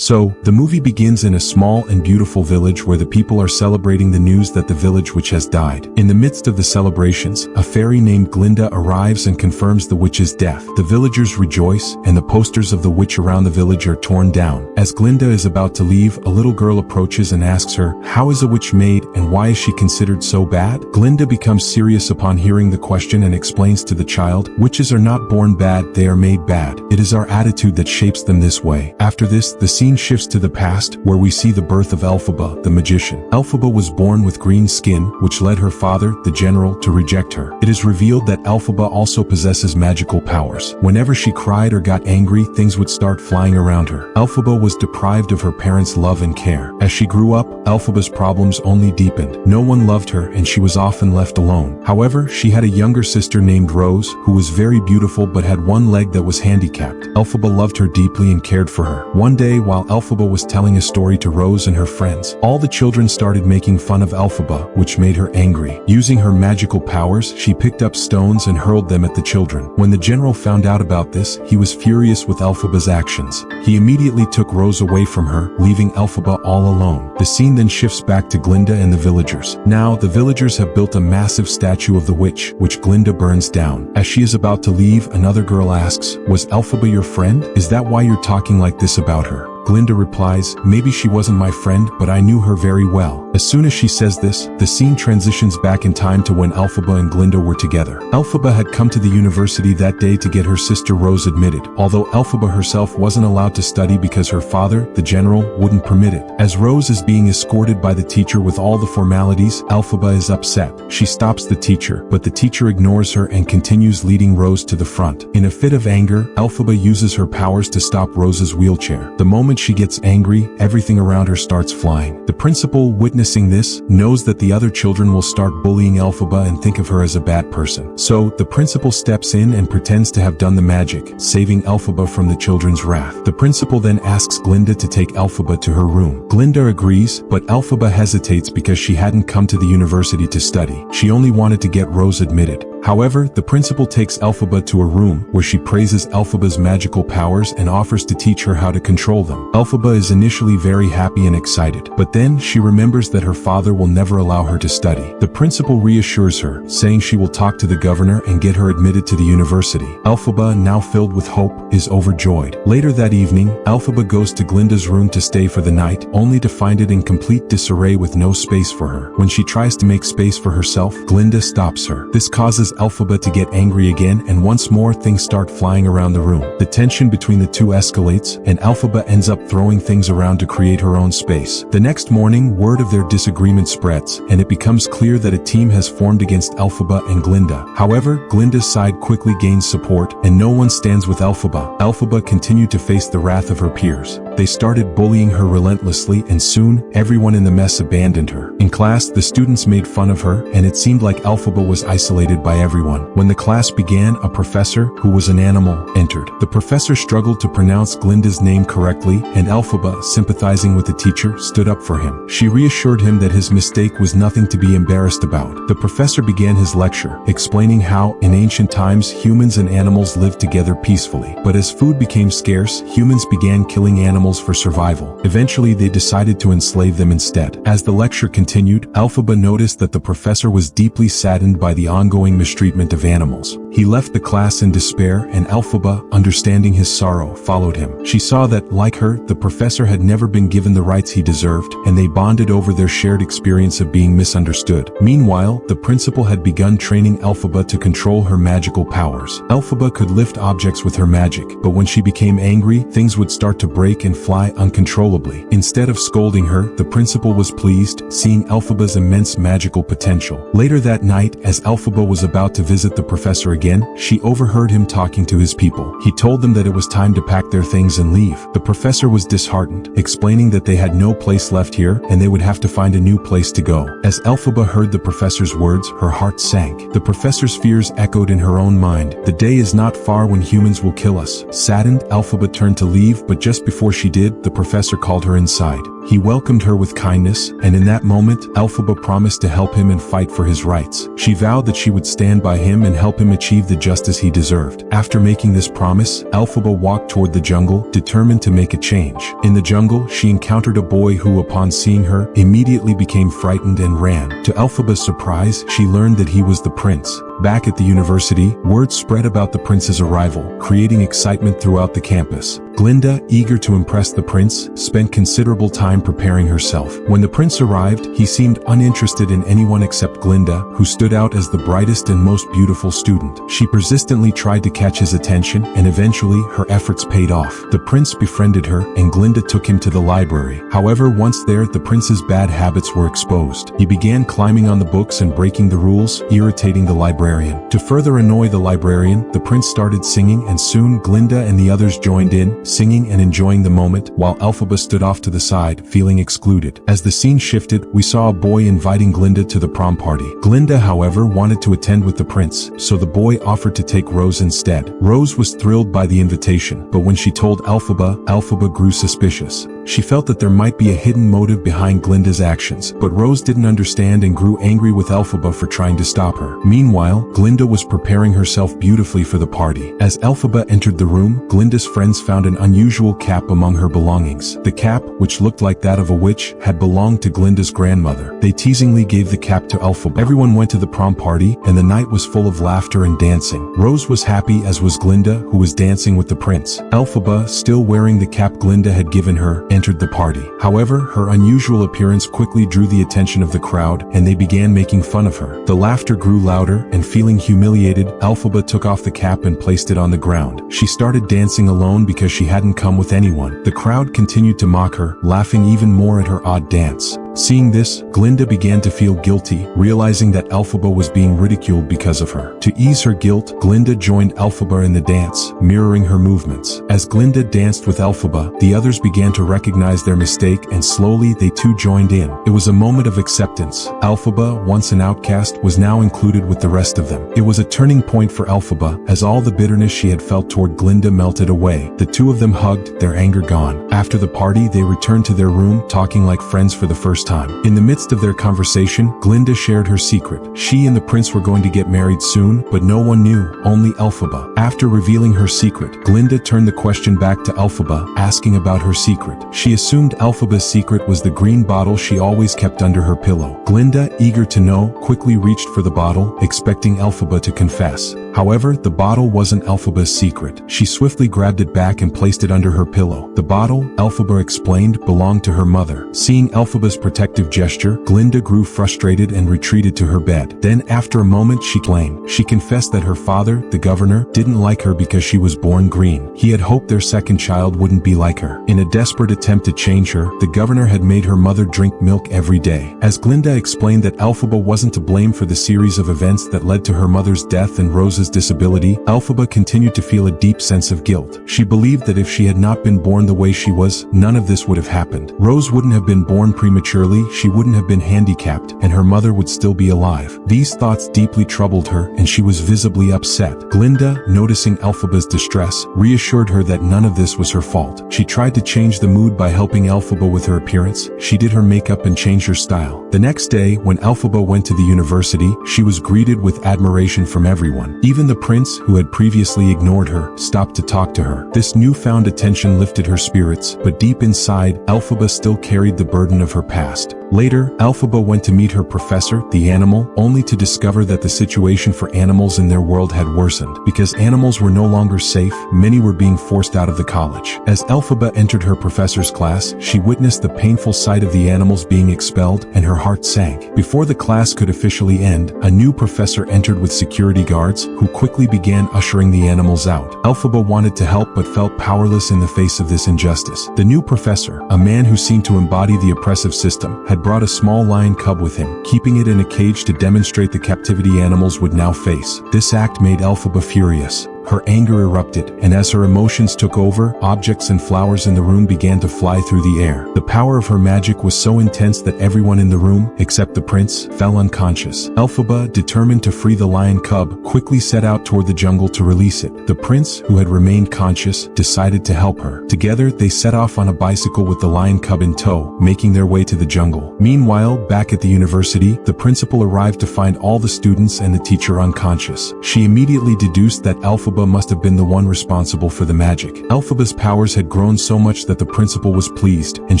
So, the movie begins in a small and beautiful village where the people are celebrating the news that the village witch has died. In the midst of the celebrations, a fairy named Glinda arrives and confirms the witch's death. The villagers rejoice, and the posters of the witch around the village are torn down. As Glinda is about to leave, a little girl approaches and asks her, "How is a witch made, and why is she considered so bad?" Glinda becomes serious upon hearing the question and explains to the child, "Witches are not born bad, they are made bad. It is our attitude that shapes them this way." After this, the scene shifts to the past, where we see the birth of Elphaba, the magician. Elphaba was born with green skin, which led her father, the general, to reject her. It is revealed that Elphaba also possesses magical powers. Whenever she cried or got angry, things would start flying around her. Elphaba was deprived of her parents' love and care. As she grew up, Elphaba's problems only deepened. No one loved her, and she was often left alone. However, she had a younger sister named Rose, who was very beautiful but had one leg that was handicapped. Elphaba loved her deeply and cared for her. One day, while Elphaba was telling a story to Rose and her friends, all the children started making fun of Elphaba, which made her angry. Using her magical powers, she picked up stones and hurled them at the children. When the general found out about this, he was furious with Elphaba's actions. He immediately took Rose away from her, leaving Elphaba all alone. The scene then shifts back to Glinda and the villagers. Now, the villagers have built a massive statue of the witch, which Glinda burns down. As she is about to leave, another girl asks, "Was Elphaba your friend? Is that why you're talking like this about her?" Glinda replies, "Maybe she wasn't my friend, but I knew her very well." As soon as she says this, the scene transitions back in time to when Elphaba and Glinda were together. Elphaba had come to the university that day to get her sister Rose admitted, although Elphaba herself wasn't allowed to study because her father, the general, wouldn't permit it. As Rose is being escorted by the teacher with all the formalities, Elphaba is upset. She stops the teacher, but the teacher ignores her and continues leading Rose to the front. In a fit of anger, Elphaba uses her powers to stop Rose's wheelchair. The moment she gets angry, everything around her starts flying. The principal, witnessing this, knows that the other children will start bullying Elphaba and think of her as a bad person. So, the principal steps in and pretends to have done the magic, saving Elphaba from the children's wrath. The principal then asks Glinda to take Elphaba to her room. Glinda agrees, but Elphaba hesitates because she hadn't come to the university to study. She only wanted to get Rose admitted. However, the principal takes Elphaba to a room where she praises Elphaba's magical powers and offers to teach her how to control them. Elphaba is initially very happy and excited, but then she remembers that her father will never allow her to study. The principal reassures her, saying she will talk to the governor and get her admitted to the university. Elphaba, now filled with hope, is overjoyed. Later that evening, Elphaba goes to Glinda's room to stay for the night, only to find it in complete disarray with no space for her. When she tries to make space for herself, Glinda stops her. This causes Elphaba to get angry again, and once more things start flying around the room. The tension between the two escalates, and Elphaba ends up throwing things around to create her own space. The next morning, word of their disagreement spreads, and it becomes clear that a team has formed against Elphaba and Glinda. However, Glinda's side quickly gains support, and no one stands with Elphaba. Elphaba continued to face the wrath of her peers. They started bullying her relentlessly, and soon, everyone in the mess abandoned her. In class, the students made fun of her, and it seemed like Elphaba was isolated by everyone. When the class began, a professor, who was an animal, entered. The professor struggled to pronounce Glinda's name correctly, and Elphaba, sympathizing with the teacher, stood up for him. She reassured him that his mistake was nothing to be embarrassed about. The professor began his lecture, explaining how, in ancient times, humans and animals lived together peacefully. But as food became scarce, humans began killing animals for survival. Eventually, they decided to enslave them instead. As the lecture continued, Elphaba noticed that the professor was deeply saddened by the ongoing mistreatment of animals. He left the class in despair, and Elphaba, understanding his sorrow, followed him. She saw that, like her, the professor had never been given the rights he deserved, and they bonded over their shared experience of being misunderstood. Meanwhile, the principal had begun training Elphaba to control her magical powers. Elphaba could lift objects with her magic, but when she became angry, things would start to break and fly uncontrollably. Instead of scolding her, the principal was pleased, seeing Elphaba's immense magical potential. Later that night, as Elphaba was about to visit the professor again, she overheard him talking to his people. He told them that it was time to pack their things and leave. The professor was disheartened, explaining that they had no place left here and they would have to find a new place to go. As Elphaba heard the professor's words, her heart sank. The professor's fears echoed in her own mind. The day is not far when humans will kill us. Saddened, Elphaba turned to leave, but just before she did, the professor called her inside. He welcomed her with kindness, and in that moment, Elphaba promised to help him and fight for his rights. She vowed that she would stand by him and help him achieve the justice he deserved. After making this promise, Elphaba walked toward the jungle, determined to make a change. In the jungle, she encountered a boy who, upon seeing her, immediately became frightened and ran. To Elphaba's surprise, she learned that he was the prince. Back at the university, word spread about the prince's arrival, creating excitement throughout the campus. Glinda, eager to impress the prince, spent considerable time preparing herself. When the prince arrived, he seemed uninterested in anyone except Glinda, who stood out as the brightest and most beautiful student. She persistently tried to catch his attention, and eventually, her efforts paid off. The prince befriended her, and Glinda took him to the library. However, once there, the prince's bad habits were exposed. He began climbing on the books and breaking the rules, irritating the librarian. To further annoy the librarian, the prince started singing, and soon Glinda and the others joined in, singing and enjoying the moment, while Elphaba stood off to the side, feeling excluded. As the scene shifted, we saw a boy inviting Glinda to the prom party. Glinda, however, wanted to attend with the prince, so the boy offered to take Rose instead. Rose was thrilled by the invitation, but when she told Elphaba, Elphaba grew suspicious. She felt that there might be a hidden motive behind Glinda's actions, but Rose didn't understand and grew angry with Elphaba for trying to stop her. Meanwhile, Glinda was preparing herself beautifully for the party. As Elphaba entered the room, Glinda's friends found an unusual cap among her belongings. The cap, which looked like that of a witch, had belonged to Glinda's grandmother. They teasingly gave the cap to Elphaba. Everyone went to the prom party, and the night was full of laughter and dancing. Rose was happy, as was Glinda, who was dancing with the prince. Elphaba, still wearing the cap Glinda had given her, entered the party. However, her unusual appearance quickly drew the attention of the crowd, and they began making fun of her. The laughter grew louder, and feeling humiliated, Elphaba took off the cap and placed it on the ground. She started dancing alone because she hadn't come with anyone. The crowd continued to mock her, laughing even more at her odd dance. Seeing this, Glinda began to feel guilty, realizing that Elphaba was being ridiculed because of her. To ease her guilt, Glinda joined Elphaba in the dance, mirroring her movements. As Glinda danced with Elphaba, the others began to recognize their mistake, and slowly they too joined in. It was a moment of acceptance. Elphaba, once an outcast, was now included with the rest of them. It was a turning point for Elphaba, as all the bitterness she had felt toward Glinda melted away. The two of them hugged, their anger gone. After the party, they returned to their room, talking like friends for the first time. In the midst of their conversation, Glinda shared her secret. She and the prince were going to get married soon, but no one knew, only Elphaba. After revealing her secret, Glinda turned the question back to Elphaba, asking about her secret. She assumed Elphaba's secret was the green bottle she always kept under her pillow. Glinda, eager to know, quickly reached for the bottle, expecting Elphaba to confess. However, the bottle wasn't Elphaba's secret. She swiftly grabbed it back and placed it under her pillow. The bottle, Elphaba explained, belonged to her mother. Seeing Elphaba's protective gesture, Glinda grew frustrated and retreated to her bed. Then, after a moment, she claimed. She confessed that her father, the governor, didn't like her because she was born green. He had hoped their second child wouldn't be like her. In a desperate attempt to change her, the governor had made her mother drink milk every day. As Glinda explained that Elphaba wasn't to blame for the series of events that led to her mother's death and Rose's disability, Elphaba continued to feel a deep sense of guilt. She believed that if she had not been born the way she was, none of this would have happened. Rose wouldn't have been born prematurely, she wouldn't have been handicapped, and her mother would still be alive. These thoughts deeply troubled her, and she was visibly upset. Glinda, noticing Elphaba's distress, reassured her that none of this was her fault. She tried to change the mood by helping Elphaba with her appearance. She did her makeup and changed her style. The next day, when Elphaba went to the university, she was greeted with admiration from everyone. Even the prince, who had previously ignored her, stopped to talk to her. This newfound attention lifted her spirits, but deep inside, Elphaba still carried the burden of her past. Later, Elphaba went to meet her professor, the animal, only to discover that the situation for animals in their world had worsened. Because animals were no longer safe, many were being forced out of the college. As Elphaba entered her professor's class, she witnessed the painful sight of the animals being expelled, and her heart sank. Before the class could officially end, a new professor entered with security guards, who quickly began ushering the animals out. Elphaba wanted to help but felt powerless in the face of this injustice. The new professor, a man who seemed to embody the oppressive system, had brought a small lion cub with him, keeping it in a cage to demonstrate the captivity animals would now face. This act made Elphaba furious. her anger erupted, and as her emotions took over, objects and flowers in the room began to fly through the air. The power of her magic was so intense that everyone in the room, except the prince, fell unconscious. Elphaba, determined to free the lion cub, quickly set out toward the jungle to release it. The prince, who had remained conscious, decided to help her. Together, they set off on a bicycle with the lion cub in tow, making their way to the jungle. Meanwhile, back at the university, the principal arrived to find all the students and the teacher unconscious. She immediately deduced that Elphaba must have been the one responsible for the magic. Elphaba's powers had grown so much that the principal was pleased, and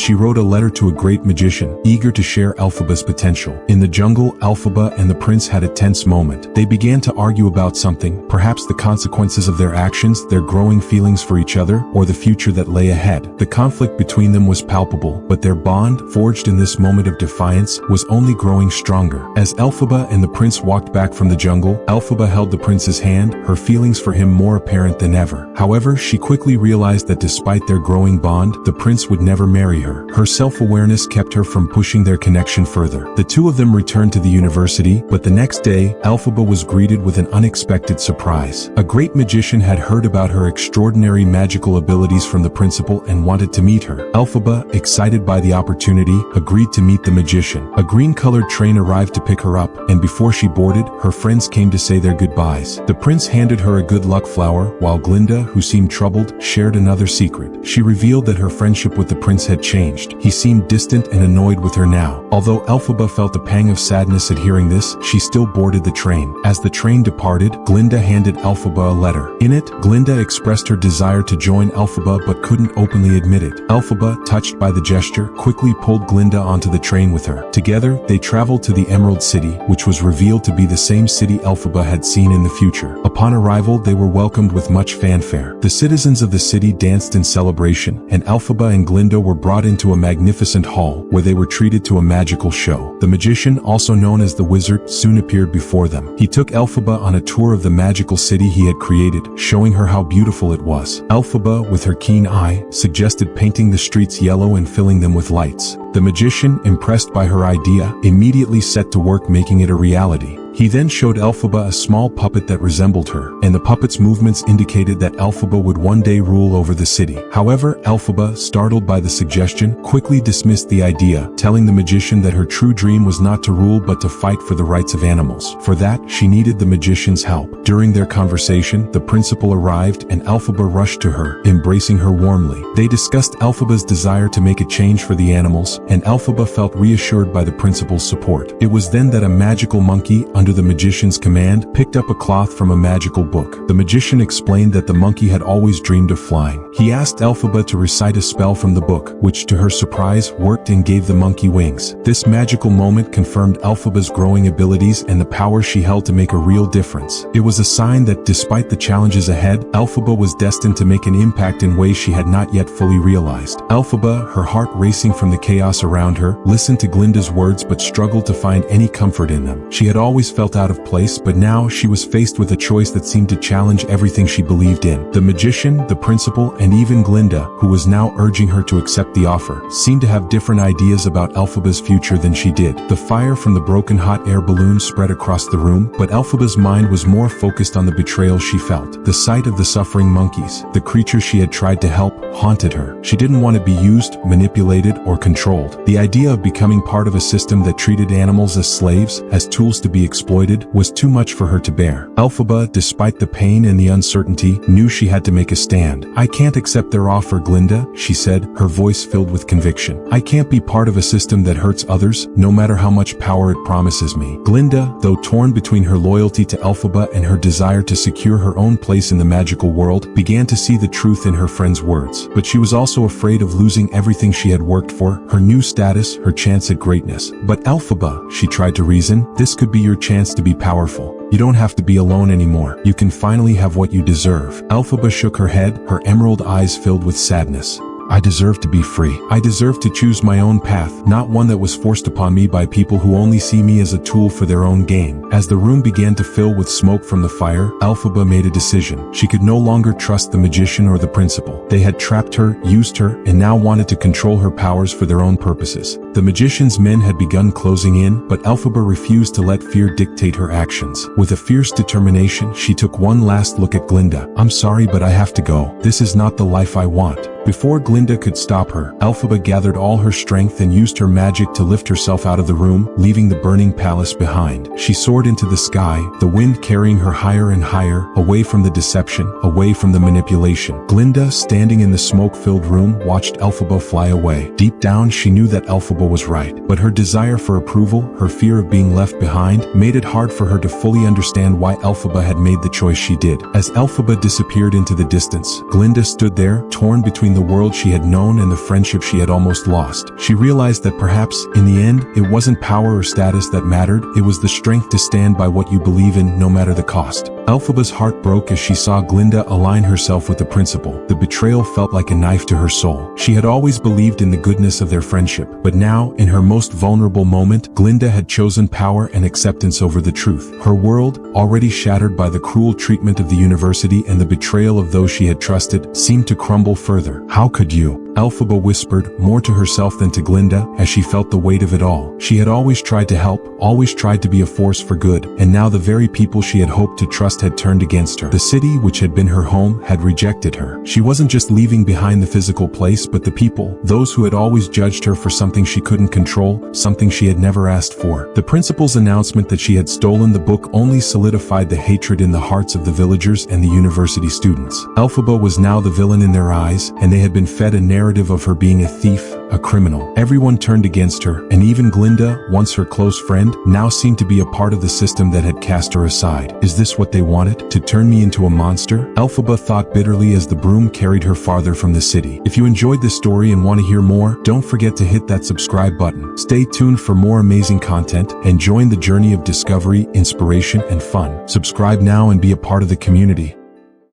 she wrote a letter to a great magician, eager to share Elphaba's potential. In the jungle, Elphaba and the prince had a tense moment. They began to argue about something, perhaps the consequences of their actions, their growing feelings for each other, or the future that lay ahead. The conflict between them was palpable, but their bond, forged in this moment of defiance, was only growing stronger. As Elphaba and the prince walked back from the jungle, Elphaba held the prince's hand, her feelings for him more apparent than ever. However, she quickly realized that despite their growing bond, the prince would never marry her. Her self-awareness kept her from pushing their connection further. The two of them returned to the university, but the next day, Elphaba was greeted with an unexpected surprise. A great magician had heard about her extraordinary magical abilities from the principal and wanted to meet her. Elphaba, excited by the opportunity, agreed to meet the magician. A green-colored train arrived to pick her up, and before she boarded, her friends came to say their goodbyes. The prince handed her a good luck flower, while Glinda, who seemed troubled, shared another secret. She revealed that her friendship with the prince had changed. He seemed distant and annoyed with her now. Although Elphaba felt a pang of sadness at hearing this, she still boarded the train. As the train departed, Glinda handed Elphaba a letter. In it, Glinda expressed her desire to join Elphaba but couldn't openly admit it. Elphaba, touched by the gesture, quickly pulled Glinda onto the train with her. Together, they traveled to the Emerald City, which was revealed to be the same city Elphaba had seen in the future. Upon arrival, they were welcomed with much fanfare. The citizens of the city danced in celebration, and Elphaba and Glinda were brought into a magnificent hall, where they were treated to a magical show. The magician, also known as the wizard, soon appeared before them. He took Elphaba on a tour of the magical city he had created, showing her how beautiful it was. Elphaba, with her keen eye, suggested painting the streets yellow and filling them with lights. The magician, impressed by her idea, immediately set to work making it a reality. He then showed Elphaba a small puppet that resembled her, and the puppet's movements indicated that Elphaba would one day rule over the city. However, Elphaba, startled by the suggestion, quickly dismissed the idea, telling the magician that her true dream was not to rule but to fight for the rights of animals. For that, she needed the magician's help. During their conversation, the principal arrived, and Elphaba rushed to her, embracing her warmly. They discussed Elphaba's desire to make a change for the animals, and Elphaba felt reassured by the principal's support. It was then that a magical monkey, under the magician's command, picked up a cloth from a magical book. The magician explained that the monkey had always dreamed of flying. He asked Elphaba to recite a spell from the book, which to her surprise worked and gave the monkey wings. This magical moment confirmed Elphaba's growing abilities and the power she held to make a real difference. It was a sign that despite the challenges ahead, Elphaba was destined to make an impact in ways she had not yet fully realized. Elphaba, her heart racing from the chaos around her, listened to Glinda's words but struggled to find any comfort in them. She had always felt out of place, but now she was faced with a choice that seemed to challenge everything she believed in. The magician, the principal, and even Glinda, who was now urging her to accept the offer, seemed to have different ideas about Elphaba's future than she did. The fire from the broken hot air balloon spread across the room, but Elphaba's mind was more focused on the betrayal she felt. The sight of the suffering monkeys, the creatures she had tried to help, haunted her. She didn't want to be used, manipulated, or controlled. The idea of becoming part of a system that treated animals as slaves, as tools to be exploited, was too much for her to bear. Elphaba, despite the pain and the uncertainty, knew she had to make a stand. "I can't accept their offer, Glinda," she said, her voice filled with conviction. "I can't be part of a system that hurts others, no matter how much power it promises me." Glinda, though torn between her loyalty to Elphaba and her desire to secure her own place in the magical world, began to see the truth in her friend's words. But she was also afraid of losing everything she had worked for, her new status, her chance at greatness. "But Elphaba," she tried to reason, "this could be your chance to be powerful. You don't have to be alone anymore. You can finally have what you deserve." Elphaba shook her head, her emerald eyes filled with sadness. I deserve to be free. I deserve to choose my own path, not one that was forced upon me by people who only see me as a tool for their own gain. As the room began to fill with smoke from the fire, Alphaba made a decision. She could no longer trust the magician or the principal. They had trapped her, used her, and now wanted to control her powers for their own purposes. The magician's men had begun closing in, but Elphaba refused to let fear dictate her actions. With a fierce determination, she took one last look at Glinda. I'm sorry, but I have to go. This is not the life I want. Before Glinda could stop her, Elphaba gathered all her strength and used her magic to lift herself out of the room, leaving the burning palace behind. She soared into the sky, the wind carrying her higher and higher, away from the deception, away from the manipulation. Glinda, standing in the smoke-filled room, watched Elphaba fly away. Deep down, she knew that Elphaba was right, but her desire for approval, her fear of being left behind, made it hard for her to fully understand why Elphaba had made the choice she did. As Elphaba disappeared into the distance, Glinda stood there, torn between the world she had known and the friendship she had almost lost. She realized that perhaps, in the end, it wasn't power or status that mattered, it was the strength to stand by what you believe in no matter the cost. Elphaba's heart broke as she saw Glinda align herself with the principal. The betrayal felt like a knife to her soul. She had always believed in the goodness of their friendship, but now, in her most vulnerable moment, Glinda had chosen power and acceptance over the truth. Her world, already shattered by the cruel treatment of the university and the betrayal of those she had trusted, seemed to crumble further. How could you? Elphaba whispered, more to herself than to Glinda, as she felt the weight of it all. She had always tried to help, always tried to be a force for good, and now the very people she had hoped to trust had turned against her. The city, which had been her home, had rejected her. She wasn't just leaving behind the physical place, but the people, those who had always judged her for something she couldn't control, something she had never asked for. The principal's announcement that she had stolen the book only solidified the hatred in the hearts of the villagers and the university students. Elphaba was now the villain in their eyes, and they had been fed a narrative of her being a thief, a criminal. Everyone turned against her, and even Glinda, once her close friend, now seemed to be a part of the system that had cast her aside. Is this what they wanted? To turn me into a monster? Elphaba thought bitterly as the broom carried her farther from the city. If you enjoyed this story and want to hear more, don't forget to hit that subscribe button. Stay tuned for more amazing content, and join the journey of discovery, inspiration, and fun. Subscribe now and be a part of the community.